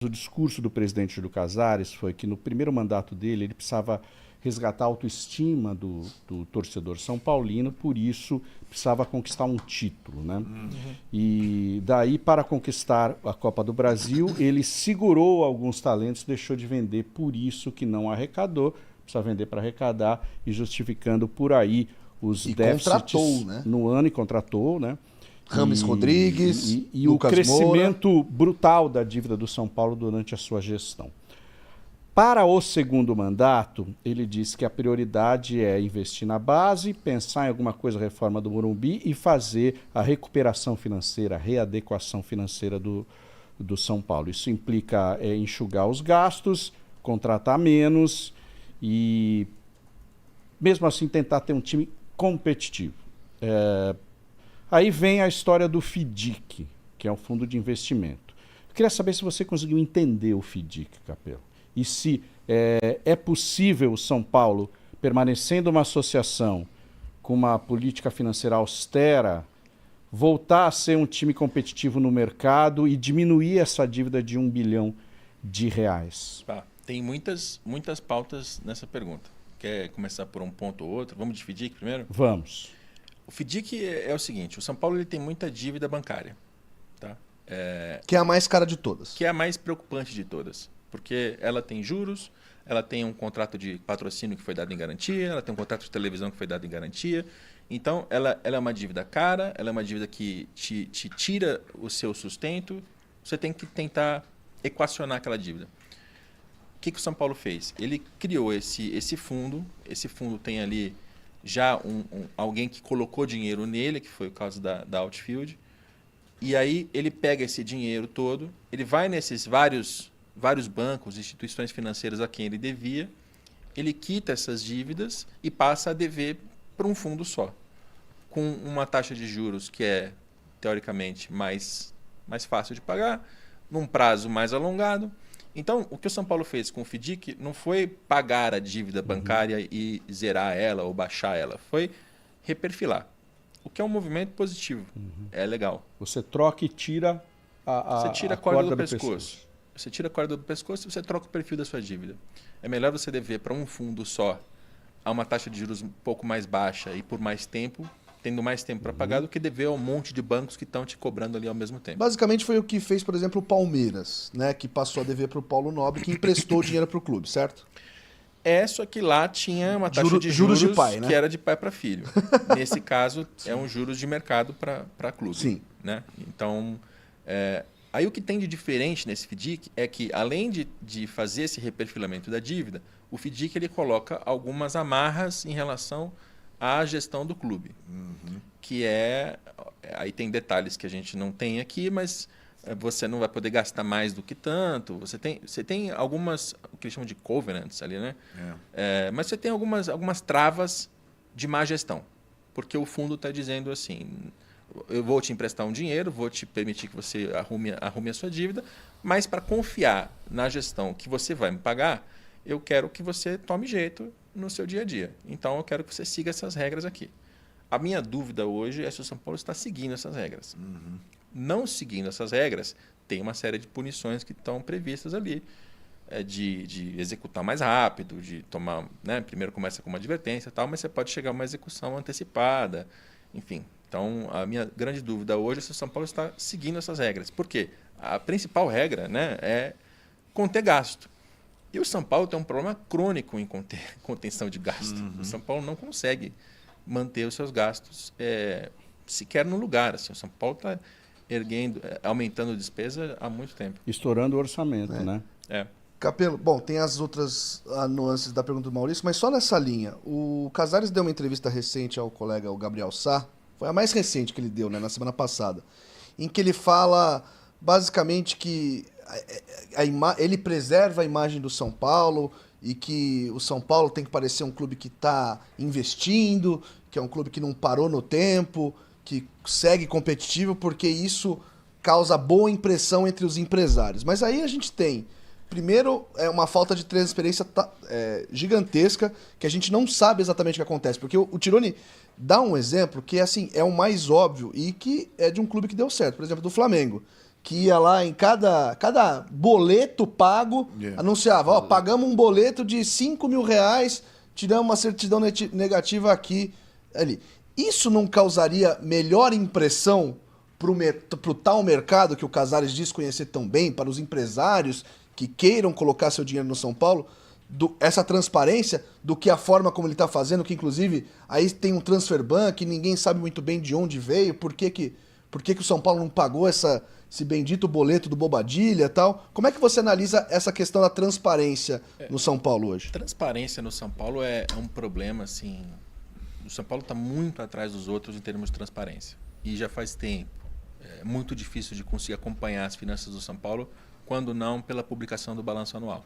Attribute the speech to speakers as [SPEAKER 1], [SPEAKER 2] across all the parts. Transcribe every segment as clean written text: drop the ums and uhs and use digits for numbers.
[SPEAKER 1] O discurso do presidente Júlio Casares foi que no primeiro mandato dele ele precisava resgatar a autoestima do torcedor são paulino, por isso precisava conquistar um título, né? E daí, para conquistar a Copa do Brasil, ele segurou alguns talentos, deixou de vender, por isso que não arrecadou, precisa vender para arrecadar, e justificando por aí os déficits
[SPEAKER 2] contratou, né?
[SPEAKER 1] no ano, e contratou, né?
[SPEAKER 2] Rames Rodrigues,
[SPEAKER 1] e o
[SPEAKER 2] Lucas
[SPEAKER 1] crescimento brutal da dívida do São Paulo durante a sua gestão. Para o segundo mandato, ele disse que a prioridade é investir na base, pensar em alguma coisa, reforma do Morumbi, e fazer a recuperação financeira, a readequação financeira do São Paulo. Isso implica enxugar os gastos, contratar menos e, mesmo assim, tentar ter um time competitivo. Aí vem a história do FIDIC, que é um fundo de investimento. Eu queria saber se você conseguiu entender o FIDIC, Capello. E se é possível o São Paulo, permanecendo uma associação com uma política financeira austera, voltar a ser um time competitivo no mercado e diminuir essa dívida de R$1 bilhão.
[SPEAKER 3] Tá. Tem muitas pautas nessa pergunta. Quer começar por um ponto ou outro? Vamos de FIDIC primeiro?
[SPEAKER 1] Vamos.
[SPEAKER 3] O FIDIC é o seguinte, o São Paulo ele tem muita dívida bancária. Tá?
[SPEAKER 2] Que é a mais cara de todas.
[SPEAKER 3] Que é a mais preocupante de todas. Porque ela tem juros, ela tem um contrato de patrocínio que foi dado em garantia, ela tem um contrato de televisão que foi dado em garantia. Então, ela é uma dívida cara, ela é uma dívida que te tira o seu sustento. Você tem que tentar equacionar aquela dívida. O que o São Paulo fez? Ele criou esse fundo. Esse fundo tem ali já alguém que colocou dinheiro nele, que foi o caso da Outfield. E aí ele pega esse dinheiro todo, ele vai nesses vários bancos, instituições financeiras a quem ele devia, ele quita essas dívidas e passa a dever para um fundo só, com uma taxa de juros que é, teoricamente, mais fácil de pagar, num prazo mais alongado. Então, o que o São Paulo fez com o FIDIC não foi pagar a dívida bancária e zerar ela ou baixar ela, foi reperfilar, o que é um movimento positivo, é legal.
[SPEAKER 1] Você troca e tira
[SPEAKER 3] você tira a corda do pescoço. Você tira a corda do pescoço e você troca o perfil da sua dívida. É melhor você dever para um fundo só a uma taxa de juros um pouco mais baixa e por mais tempo, tendo mais tempo para pagar, do que dever a um monte de bancos que estão te cobrando ali ao mesmo tempo.
[SPEAKER 2] Basicamente foi o que fez, por exemplo, o Palmeiras, né? Que passou a dever para o Paulo Nobre, que emprestou dinheiro para o clube, certo?
[SPEAKER 3] Só que lá tinha uma taxa de juros
[SPEAKER 2] de pai, né?
[SPEAKER 3] que era de pai para filho. Nesse caso, é um juros de mercado para clube.
[SPEAKER 2] Sim.
[SPEAKER 3] Né? Então, aí o que tem de diferente nesse FIDIC é que, além de fazer esse reperfilamento da dívida, o FIDIC ele coloca algumas amarras em relação à gestão do clube. Que aí tem detalhes que a gente não tem aqui, mas você não vai poder gastar mais do que tanto. Você tem algumas, o que eles chamam de covenants ali, né? Mas você tem algumas travas de má gestão. Porque o fundo está dizendo assim: eu vou te emprestar um dinheiro, vou te permitir que você arrume a sua dívida, mas para confiar na gestão que você vai me pagar, eu quero que você tome jeito no seu dia a dia. Então, eu quero que você siga essas regras aqui. A minha dúvida hoje é se o São Paulo está seguindo essas regras. Não seguindo essas regras, tem uma série de punições que estão previstas ali, de executar mais rápido, de tomar... Né, primeiro começa com uma advertência, tal, mas você pode chegar a uma execução antecipada, enfim. Então, a minha grande dúvida hoje é se o São Paulo está seguindo essas regras. Por quê? A principal regra, né, é conter gasto. E o São Paulo tem um problema crônico em contenção de gasto. O São Paulo não consegue manter os seus gastos sequer no lugar. Assim. O São Paulo está aumentando a despesa há muito tempo.
[SPEAKER 1] Estourando o orçamento, né?
[SPEAKER 2] Capello, bom, tem as outras nuances da pergunta do Maurício, mas só nessa linha. O Casares deu uma entrevista recente ao colega, o Gabriel Sá, foi a mais recente que ele deu, né, na semana passada, em que ele fala basicamente que ele preserva a imagem do São Paulo e que o São Paulo tem que parecer um clube que está investindo, que é um clube que não parou no tempo, que segue competitivo, porque isso causa boa impressão entre os empresários. Mas aí a gente tem, primeiro, uma falta de transparência gigantesca, que a gente não sabe exatamente o que acontece, porque o Tironi dá um exemplo que assim, é o mais óbvio e que é de um clube que deu certo, por exemplo, do Flamengo, que ia lá em cada boleto pago, anunciava, ó, pagamos um boleto de R$ 5.000, tiramos uma certidão negativa aqui, ali. Isso não causaria melhor impressão pro tal mercado que o Casares diz conhecer tão bem, para os empresários que queiram colocar seu dinheiro no São Paulo, essa transparência do que a forma como ele está fazendo, que inclusive aí tem um transfer ban que ninguém sabe muito bem de onde veio, por que o São Paulo não pagou esse bendito boleto do Bobadilha e tal. Como é que você analisa essa questão da transparência no São Paulo hoje?
[SPEAKER 3] Transparência no São Paulo é um problema, assim. O São Paulo está muito atrás dos outros em termos de transparência. E já faz tempo. É muito difícil de conseguir acompanhar as finanças do São Paulo, quando não pela publicação do balanço anual.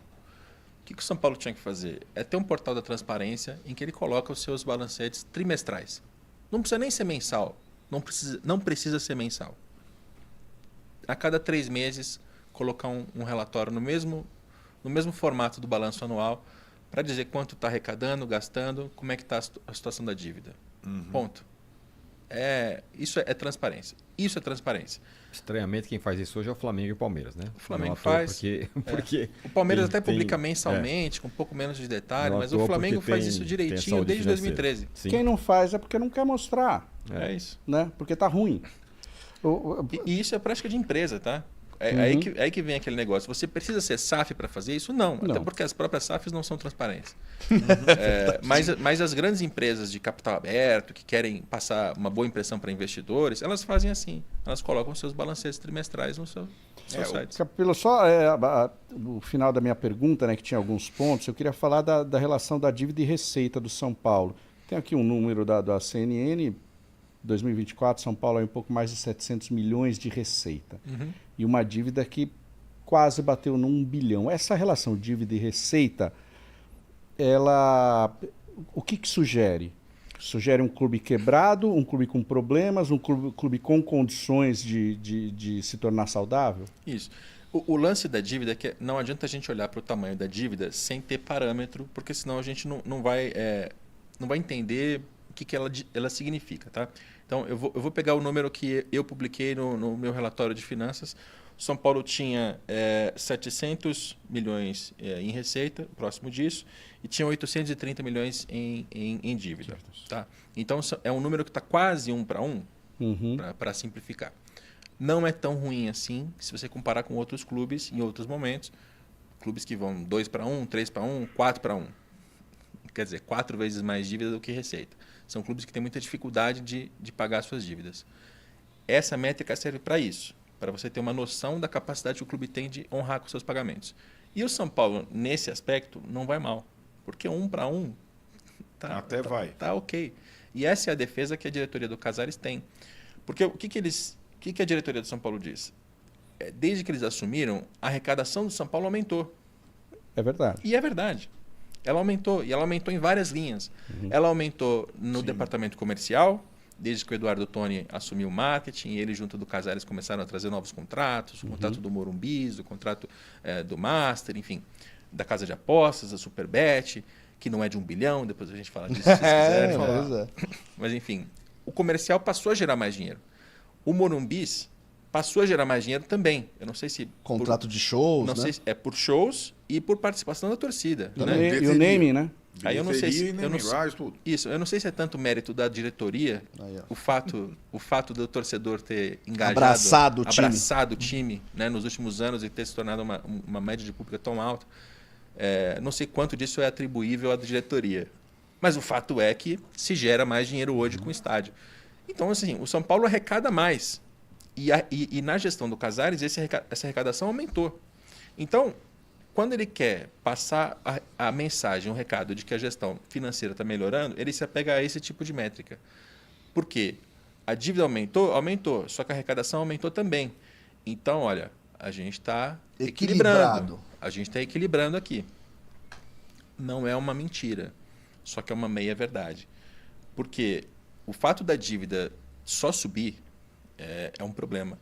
[SPEAKER 3] O que o São Paulo tinha que fazer? É ter um portal da transparência em que ele coloca os seus balancetes trimestrais. Não precisa nem ser mensal. Não precisa ser mensal. A cada 3 meses, colocar um relatório no mesmo formato do balanço anual para dizer quanto está arrecadando, gastando, como é que está a situação da dívida. Ponto. Isso é transparência. Isso é transparência.
[SPEAKER 4] Estranhamente, quem faz isso hoje é o Flamengo e o Palmeiras, né?
[SPEAKER 3] O Flamengo faz.
[SPEAKER 4] Porque
[SPEAKER 3] o Palmeiras até publica mensalmente, com um pouco menos de detalhe, mas o Flamengo faz isso direitinho desde 2013.
[SPEAKER 1] Sim. Quem não faz é porque não quer mostrar.
[SPEAKER 3] É isso.
[SPEAKER 1] Né? Porque tá ruim.
[SPEAKER 3] E isso é prática de empresa, tá? Aí que vem aquele negócio. Você precisa ser SAF para fazer isso? Não. Até porque as próprias SAFs não são transparentes. Mas as grandes empresas de capital aberto, que querem passar uma boa impressão para investidores, elas fazem assim. Elas colocam seus balancetes trimestrais no seu site.
[SPEAKER 1] Capelo, só o final da minha pergunta, né, que tinha alguns pontos, eu queria falar da relação da dívida e receita do São Paulo. Tem aqui um número da CNN. 2024, São Paulo é um pouco mais de 700 milhões de receita. E uma dívida que quase bateu num 1 bilhão. Essa relação dívida e receita, o que sugere? Sugere um clube quebrado, um clube com problemas, um clube com condições de se tornar saudável?
[SPEAKER 3] Isso. O lance da dívida é que não adianta a gente olhar para o tamanho da dívida sem ter parâmetro, porque senão a gente não vai entender o que ela significa, tá? Então, eu vou pegar o número que eu publiquei no meu relatório de finanças. O São Paulo tinha 700 milhões em receita, próximo disso, e tinha 830 milhões em dívida. Tá? Então, é um número que está quase 1 para 1, para simplificar. Não é tão ruim assim, se você comparar com outros clubes em outros momentos. Clubes que vão 2 para 1, 3 para 1, 4 para 1. Quer dizer, 4 vezes mais dívida do que receita. São clubes que têm muita dificuldade de pagar suas dívidas. Essa métrica serve para isso, para você ter uma noção da capacidade que o clube tem de honrar com seus pagamentos. E o São Paulo, nesse aspecto, não vai mal, porque 1 para 1 tá ok. E essa é a defesa que a diretoria do Casares tem. Porque o que a diretoria do São Paulo diz? Desde que eles assumiram, a arrecadação do São Paulo aumentou.
[SPEAKER 1] É verdade.
[SPEAKER 3] E é verdade. Ela aumentou, e ela aumentou em várias linhas. Ela aumentou no departamento comercial, desde que o Eduardo Toni assumiu o marketing, e ele junto do Casares começaram a trazer novos contratos, o contrato do Morumbis, o contrato do Master, enfim, da Casa de Apostas, da Superbet, que não é de 1 bilhão, depois a gente fala disso se vocês quiserem. Mas enfim, o comercial passou a gerar mais dinheiro. O Morumbis passou a gerar mais dinheiro também. Eu não sei se...
[SPEAKER 2] Contrato de shows,
[SPEAKER 3] não sei se é por shows e por participação da torcida.
[SPEAKER 1] Né? E o naming, né?
[SPEAKER 3] Aí eu não sei se...
[SPEAKER 5] tudo.
[SPEAKER 3] Isso, eu não sei se é tanto mérito da diretoria, o fato do torcedor ter engajado, abraçado o time, né, nos últimos anos e ter se tornado uma média de público tão alta. Não sei quanto disso é atribuível à diretoria. Mas o fato é que se gera mais dinheiro hoje com o estádio. Então, assim, o São Paulo arrecada mais. E na gestão do Casares, essa arrecadação aumentou. Então, quando ele quer passar a mensagem, o recado de que a gestão financeira está melhorando, ele se apega a esse tipo de métrica. Por quê? A dívida aumentou? Aumentou. Só que a arrecadação aumentou também. Então, olha, a gente está equilibrando. A gente está equilibrando aqui. Não é uma mentira. Só que é uma meia-verdade. Porque o fato da dívida só subir é um problema.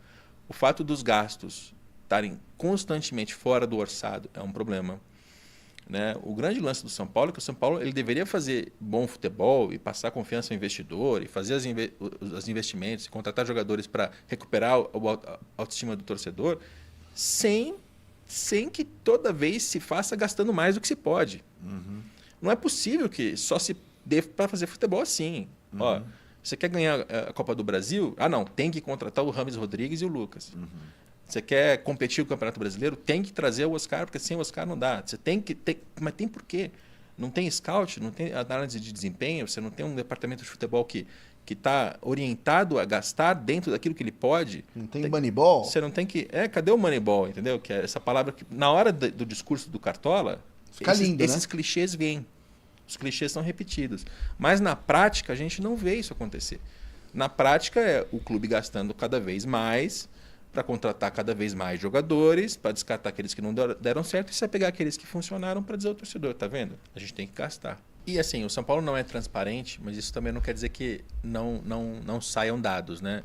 [SPEAKER 3] O fato dos gastos estarem constantemente fora do orçado é um problema. Né? O grande lance do São Paulo é que o São Paulo ele deveria fazer bom futebol e passar confiança ao investidor e fazer os investimentos, e contratar jogadores para recuperar a autoestima do torcedor sem que toda vez se faça gastando mais do que se pode. Não é possível que só se dê para fazer futebol assim. Ó, você quer ganhar a Copa do Brasil? Ah, não, tem que contratar o Rames Rodrigues e o Lucas. Você quer competir no Campeonato Brasileiro? Tem que trazer o Oscar, porque sem o Oscar não dá. Você tem que ter... Mas tem por quê? Não tem scout, não tem análise de desempenho, você não tem um departamento de futebol que está orientado a gastar dentro daquilo que ele pode.
[SPEAKER 2] Não tem Moneyball?
[SPEAKER 3] Você não tem que... cadê o Moneyball, entendeu? Que é essa palavra que, na hora do discurso do Cartola,
[SPEAKER 2] fica lindo,
[SPEAKER 3] esses
[SPEAKER 2] né?
[SPEAKER 3] clichês vêm. Os clichês são repetidos. Mas na prática, a gente não vê isso acontecer. Na prática, é o clube gastando cada vez mais para contratar cada vez mais jogadores, para descartar aqueles que não deram certo e você pegar aqueles que funcionaram para dizer ao torcedor, tá vendo? A gente tem que gastar. E assim, o São Paulo não é transparente, mas isso também não quer dizer que não saiam dados, né?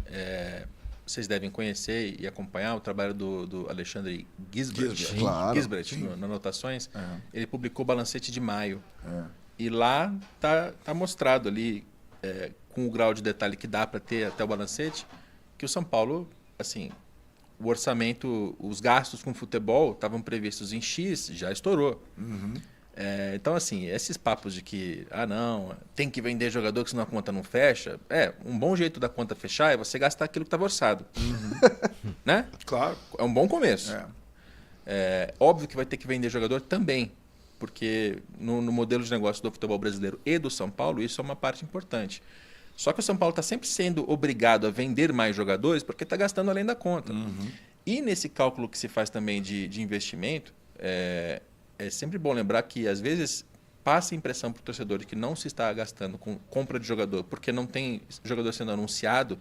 [SPEAKER 3] Vocês devem conhecer e acompanhar o trabalho do Alexandre Gisbert,
[SPEAKER 2] claro,
[SPEAKER 3] nas anotações. Ele publicou o balancete de maio. E lá tá mostrado ali, com o grau de detalhe que dá para ter até o balancete, que o São Paulo, assim, o orçamento, os gastos com futebol estavam previstos em X, já estourou. Então, assim, esses papos de que, não, tem que vender jogador que senão a conta não fecha, um bom jeito da conta fechar é você gastar aquilo que estava orçado. Né?
[SPEAKER 5] Claro.
[SPEAKER 3] É um bom começo. Óbvio que vai ter que vender jogador também, porque no modelo de negócio do futebol brasileiro e do São Paulo, isso é uma parte importante. Só que o São Paulo está sempre sendo obrigado a vender mais jogadores porque está gastando além da conta. E nesse cálculo que se faz também de investimento, é sempre bom lembrar que, às vezes, passa a impressão para o torcedor de que não se está gastando com compra de jogador porque não tem jogador sendo anunciado,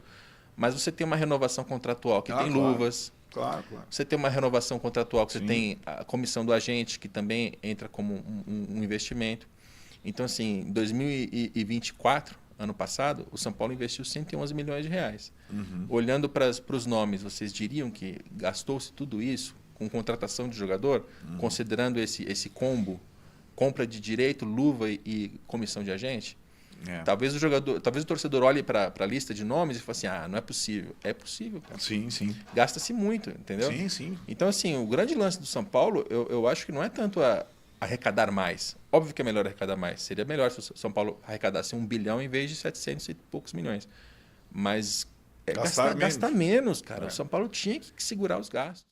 [SPEAKER 3] mas você tem uma renovação contratual que tem luvas.
[SPEAKER 5] Claro.
[SPEAKER 3] Você tem uma renovação contratual que você tem a comissão do agente, que também entra como um investimento. Então, assim, em 2024... ano passado, o São Paulo investiu 111 milhões de reais. Olhando para os nomes, vocês diriam que gastou-se tudo isso com contratação de jogador, considerando esse combo, compra de direito, luva e comissão de agente? Talvez o torcedor olhe para a lista de nomes e fale assim, não é possível. É possível, cara.
[SPEAKER 5] Sim.
[SPEAKER 3] Gasta-se muito, entendeu?
[SPEAKER 5] Sim.
[SPEAKER 3] Então, assim, o grande lance do São Paulo, eu acho que não é tanto arrecadar mais. Óbvio que é melhor arrecadar mais. Seria melhor se o São Paulo arrecadasse 1 bilhão em vez de 700 e poucos milhões. Mas gastar menos, cara. O São Paulo tinha que segurar os gastos.